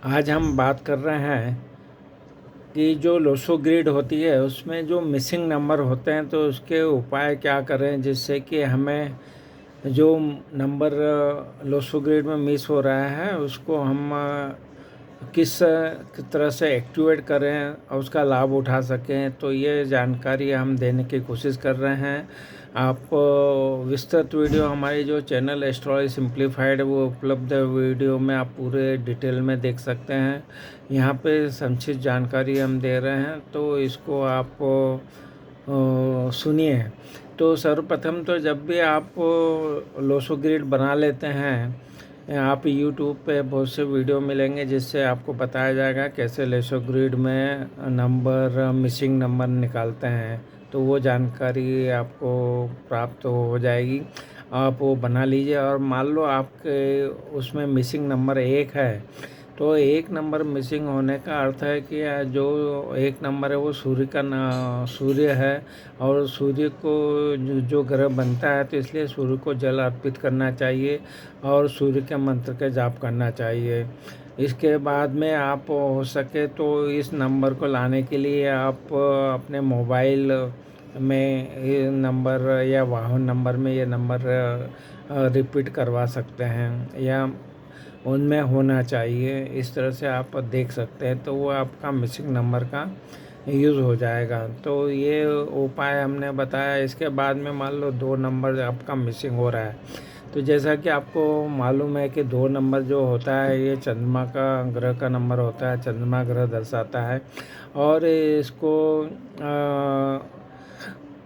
आज हम बात कर रहे हैं कि जो लोसो ग्रिड होती है उसमें जो मिसिंग नंबर होते हैं तो उसके उपाय क्या करें जिससे कि हमें जो नंबर लोसो ग्रिड में मिस हो रहा है उसको हम किस तरह से एक्टिवेट करें और उसका लाभ उठा सकें। तो ये जानकारी हम देने की कोशिश कर रहे हैं। आप विस्तृत वीडियो हमारी जो चैनल एस्ट्रोलॉजी सिंप्लीफाइड वो उपलब्ध है, वीडियो में आप पूरे डिटेल में देख सकते हैं। यहाँ पे संक्षिप्त जानकारी हम दे रहे हैं तो इसको आप सुनिए। तो सर्वप्रथम तो जब भी आप लोसो ग्रिड बना लेते हैं, आप यूट्यूब पे बहुत से वीडियो मिलेंगे जिससे आपको बताया जाएगा कैसे लोसो ग्रिड में नंबर मिसिंग नंबर निकालते हैं। तो वो जानकारी आपको प्राप्त हो जाएगी। आप वो बना लीजिए और मान लो आपके उसमें मिसिंग नंबर 1 है तो 1 नंबर मिसिंग होने का अर्थ है कि जो 1 नंबर है वो सूर्य है और सूर्य को जो ग्रह बनता है तो इसलिए सूर्य को जल अर्पित करना चाहिए और सूर्य के मंत्र के जाप करना चाहिए। इसके बाद में आप हो सके तो इस नंबर को लाने के लिए आप अपने मोबाइल में ये नंबर या वाहन नंबर में ये नंबर रिपीट करवा सकते हैं या उनमें होना चाहिए। इस तरह से आप देख सकते हैं तो वो आपका मिसिंग नंबर का यूज़ हो जाएगा। तो ये उपाय हमने बताया। इसके बाद में मान लो 2 नंबर आपका मिसिंग हो रहा है तो जैसा कि आपको मालूम है कि 2 नंबर जो होता है ये चंद्रमा का ग्रह का नंबर होता है, चंद्रमा ग्रह दर्शाता है और इसको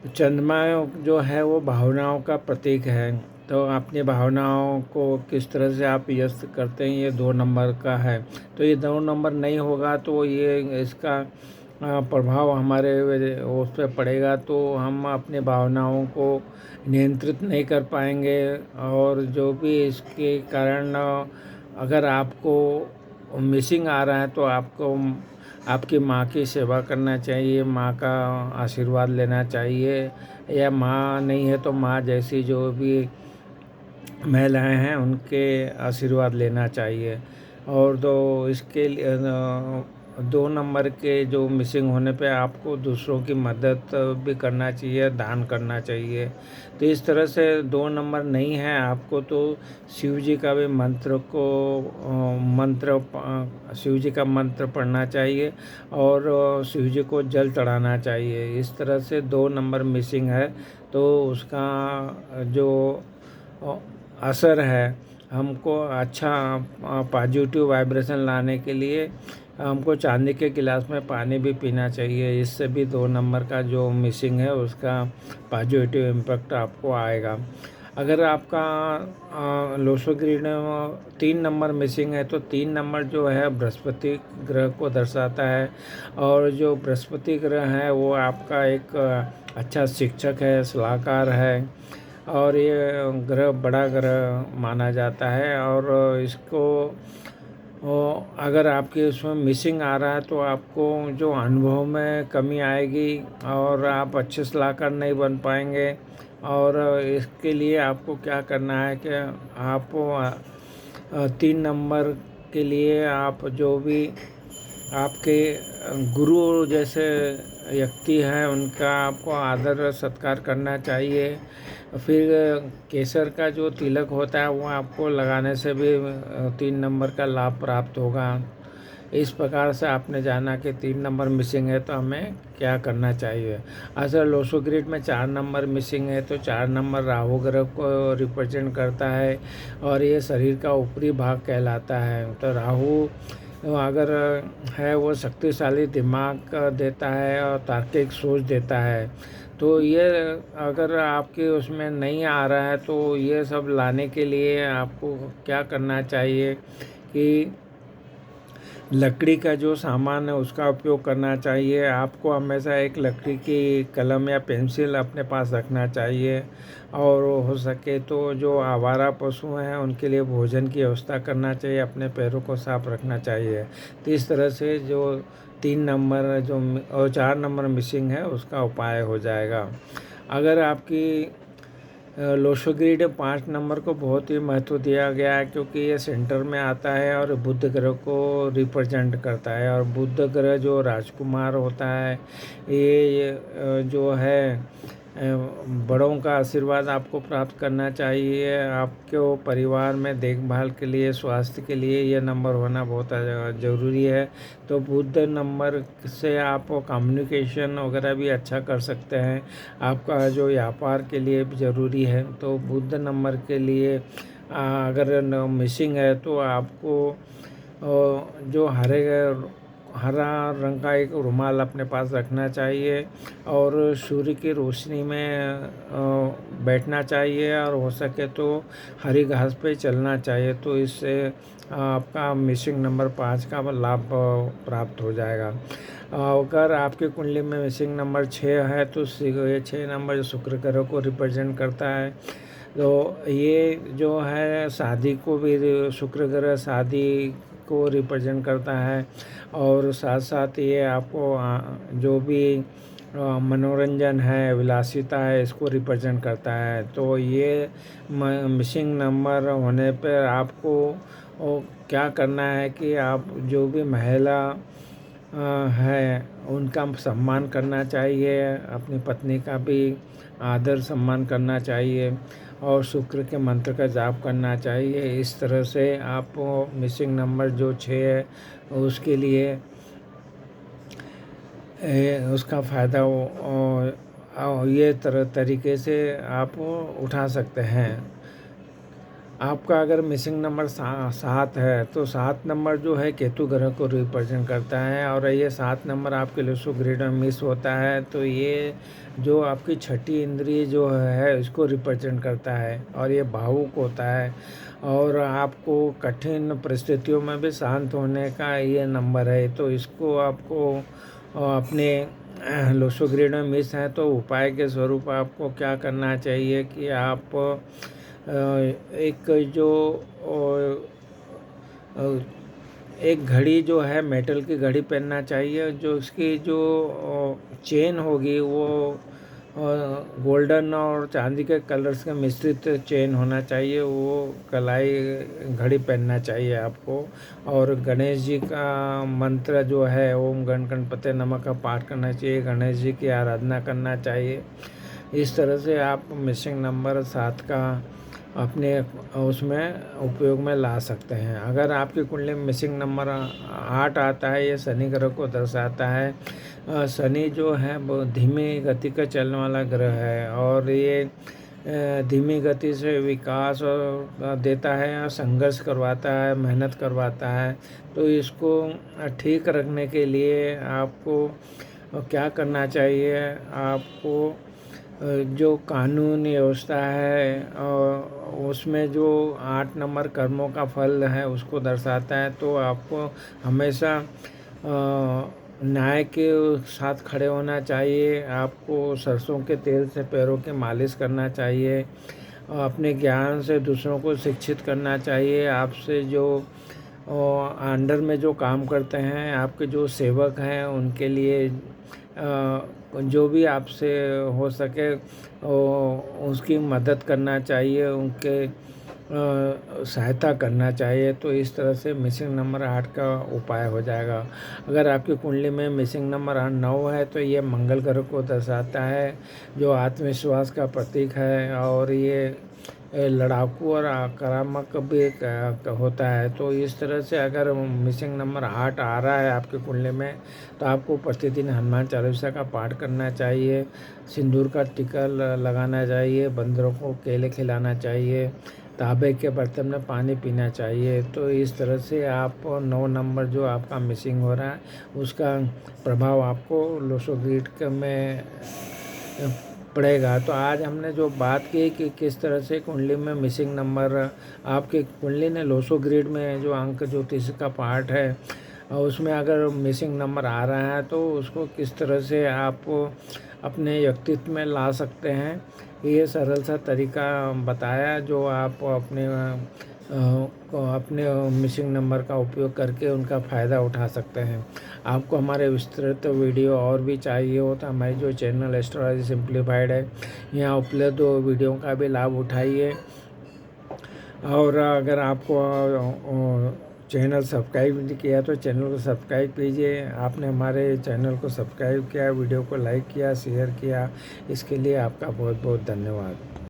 चंद्रमा जो है वो भावनाओं का प्रतीक है। तो अपनी भावनाओं को किस तरह से आप व्यक्त करते हैं ये 2 नंबर का है। तो ये 2 नंबर नहीं होगा तो ये इसका प्रभाव हमारे उस पर पड़ेगा तो हम अपनी भावनाओं को नियंत्रित नहीं कर पाएंगे और जो भी इसके कारण अगर आपको मिसिंग आ रहा है तो आपको आपकी माँ की सेवा करना चाहिए, माँ का आशीर्वाद लेना चाहिए या माँ नहीं है तो माँ जैसी जो भी महिलाएं हैं उनके आशीर्वाद लेना चाहिए। और दो इसके लिए 2 नंबर के जो मिसिंग होने पे आपको दूसरों की मदद भी करना चाहिए, दान करना चाहिए। तो इस तरह से 2 नंबर नहीं है आपको तो शिव जी का भी शिव जी का मंत्र पढ़ना चाहिए और शिव जी को जल चढ़ाना चाहिए। इस तरह से 2 नंबर मिसिंग है तो उसका जो असर है हमको अच्छा पॉजिटिव वाइब्रेशन लाने के लिए हमको चांदी के गिलास में पानी भी पीना चाहिए। इससे भी 2 नंबर का जो मिसिंग है उसका पॉजिटिव इम्पैक्ट आपको आएगा। अगर आपका लोसो ग्रिड में 3 नंबर मिसिंग है तो 3 नंबर जो है बृहस्पति ग्रह को दर्शाता है और जो बृहस्पति ग्रह है वो आपका एक अच्छा शिक्षक है, सलाहकार है और ये ग्रह बड़ा ग्रह माना जाता है। और इसको अगर आपके उसमें मिसिंग आ रहा है तो आपको जो अनुभव में कमी आएगी और आप अच्छे सलाहकार नहीं बन पाएंगे। और इसके लिए आपको क्या करना है कि आप 3 नंबर के लिए आप जो भी आपके गुरु जैसे व्यक्ति हैं उनका आपको आदर सत्कार करना चाहिए। फिर केसर का जो तिलक होता है वो आपको लगाने से भी 3 नंबर का लाभ प्राप्त होगा। इस प्रकार से आपने जाना कि 3 नंबर मिसिंग है तो हमें क्या करना चाहिए। अगर लोसो ग्रिड में 4 नंबर मिसिंग है तो 4 नंबर राहु ग्रह को रिप्रेजेंट करता है और ये शरीर का ऊपरी भाग कहलाता है। तो राहु अगर है वो शक्तिशाली दिमाग देता है और तार्किक सोच देता है। तो ये अगर आपके उसमें नहीं आ रहा है तो ये सब लाने के लिए आपको क्या करना चाहिए कि लकड़ी का जो सामान है उसका उपयोग करना चाहिए। आपको हमेशा एक लकड़ी की कलम या पेंसिल अपने पास रखना चाहिए और हो सके तो जो आवारा पशु हैं उनके लिए भोजन की व्यवस्था करना चाहिए, अपने पैरों को साफ रखना चाहिए। तो इस तरह से जो 3 नंबर जो और 4 नंबर मिसिंग है उसका उपाय हो जाएगा। अगर आपकी लोशो ग्रिड 5 नंबर को बहुत ही महत्व दिया गया है, क्योंकि ये सेंटर में आता है और बुध ग्रह को रिप्रेजेंट करता है। और बुध ग्रह जो राजकुमार होता है, ये जो है बड़ों का आशीर्वाद आपको प्राप्त करना चाहिए। आपको परिवार में देखभाल के लिए, स्वास्थ्य के लिए ये नंबर होना बहुत ज़रूरी है। तो बुध नंबर से आप कम्युनिकेशन वगैरह भी अच्छा कर सकते हैं। आपका जो व्यापार के लिए भी ज़रूरी है। तो बुध नंबर के लिए अगर मिसिंग है तो आपको जो हरा रंग का एक रुमाल अपने पास रखना चाहिए और सूर्य की रोशनी में बैठना चाहिए, और हो सके तो हरी घास पे चलना चाहिए। तो इससे आपका मिसिंग नंबर 5 का लाभ प्राप्त हो जाएगा। अगर आपकी कुंडली में मिसिंग नंबर 6 है तो ये 6 नंबर जो शुक्र ग्रह को रिप्रेजेंट करता है। तो ये जो है शादी को भी, शुक्र ग्रह शादी को रिप्रेजेंट करता है, और साथ साथ ये आपको जो भी मनोरंजन है, विलासिता है, इसको रिप्रेजेंट करता है। तो ये मिसिंग नंबर होने पर आपको क्या करना है कि आप जो भी महिला है उनका सम्मान करना चाहिए, अपनी पत्नी का भी आदर सम्मान करना चाहिए, और शुक्र के मंत्र का जाप करना चाहिए। इस तरह से आप मिसिंग नंबर जो 6 है उसके लिए उसका फ़ायदा ये तरीके से आप उठा सकते हैं। आपका अगर मिसिंग नंबर 7 है तो 7 नंबर जो है केतु ग्रह को रिप्रेजेंट करता है, और ये 7 नंबर आपके लोशो ग्रिड में मिस होता है तो ये जो आपकी छठी इंद्रिय जो है इसको रिप्रेजेंट करता है, और ये भावुक होता है, और आपको कठिन परिस्थितियों में भी शांत होने का ये नंबर है। तो इसको आपको अपने लोशो ग्रिड में मिस है तो उपाय के स्वरूप आपको क्या करना चाहिए कि आप एक जो एक घड़ी जो है मेटल की घड़ी पहनना चाहिए, जो उसकी जो चेन होगी वो गोल्डन और चांदी के कलर्स का मिश्रित चेन होना चाहिए। वो कलाई घड़ी पहनना चाहिए आपको, और गणेश जी का मंत्र जो है ओम गण गणपते नमः का पाठ करना चाहिए, गणेश जी की आराधना करना चाहिए। इस तरह से आप मिसिंग नंबर 7 का अपने उसमें उपयोग में ला सकते हैं। अगर आपकी कुंडली में मिसिंग नंबर 8 आता है, ये शनि ग्रह को दर्शाता है। शनि जो है वो धीमी गति का चलने वाला ग्रह है, और ये धीमी गति से विकास देता है, संघर्ष करवाता है, मेहनत करवाता है। तो इसको ठीक रखने के लिए आपको क्या करना चाहिए, आपको जो कानून व्यवस्था है उसमें जो 8 नंबर कर्मों का फल है उसको दर्शाता है। तो आपको हमेशा न्याय के साथ खड़े होना चाहिए। आपको सरसों के तेल से पैरों की मालिश करना चाहिए, अपने ज्ञान से दूसरों को शिक्षित करना चाहिए। आपसे जो अंडर में जो काम करते हैं, आपके जो सेवक हैं, उनके लिए जो भी आपसे हो सके उसकी मदद करना चाहिए, उनके सहायता करना चाहिए। तो इस तरह से मिसिंग नंबर 8 का उपाय हो जाएगा। अगर आपकी कुंडली में मिसिंग नंबर 9 है तो ये मंगल ग्रह को दर्शाता है, जो आत्मविश्वास का प्रतीक है, और ये लड़ाकू और आक्रामक भी होता है। तो इस तरह से अगर मिसिंग नंबर 8 आ रहा है आपके कुंडली में तो आपको प्रतिदिन हनुमान चालीसा का पाठ करना चाहिए, सिंदूर का टीका लगाना चाहिए, बंदरों को केले खिलाना चाहिए, तांबे के बर्तन में पानी पीना चाहिए। तो इस तरह से आप 9 नंबर जो आपका मिसिंग हो रहा है उसका प्रभाव आपको लोशो ग्रिड में पड़ेगा। तो आज हमने जो बात की कि किस तरह से कुंडली में मिसिंग नंबर, आपके कुंडली ने लोशो ग्रिड में जो अंक ज्योतिष का पार्ट है उसमें अगर मिसिंग नंबर आ रहा है तो उसको किस तरह से आप अपने व्यक्तित्व में ला सकते हैं, ये सरल सा तरीका बताया जो आप अपने अपने मिसिंग नंबर का उपयोग करके उनका फ़ायदा उठा सकते हैं। आपको हमारे विस्तृत वीडियो और भी चाहिए हो तो हमारी जो चैनल एस्ट्रोलॉजी सिंप्लीफाइड है, यहाँ उपलब्ध वीडियो का भी लाभ उठाइए। और अगर आपको चैनल सब्सक्राइब नहीं किया तो चैनल को सब्सक्राइब कीजिए। आपने हमारे चैनल को सब्सक्राइब किया, वीडियो को लाइक किया, शेयर किया, इसके लिए आपका बहुत बहुत धन्यवाद।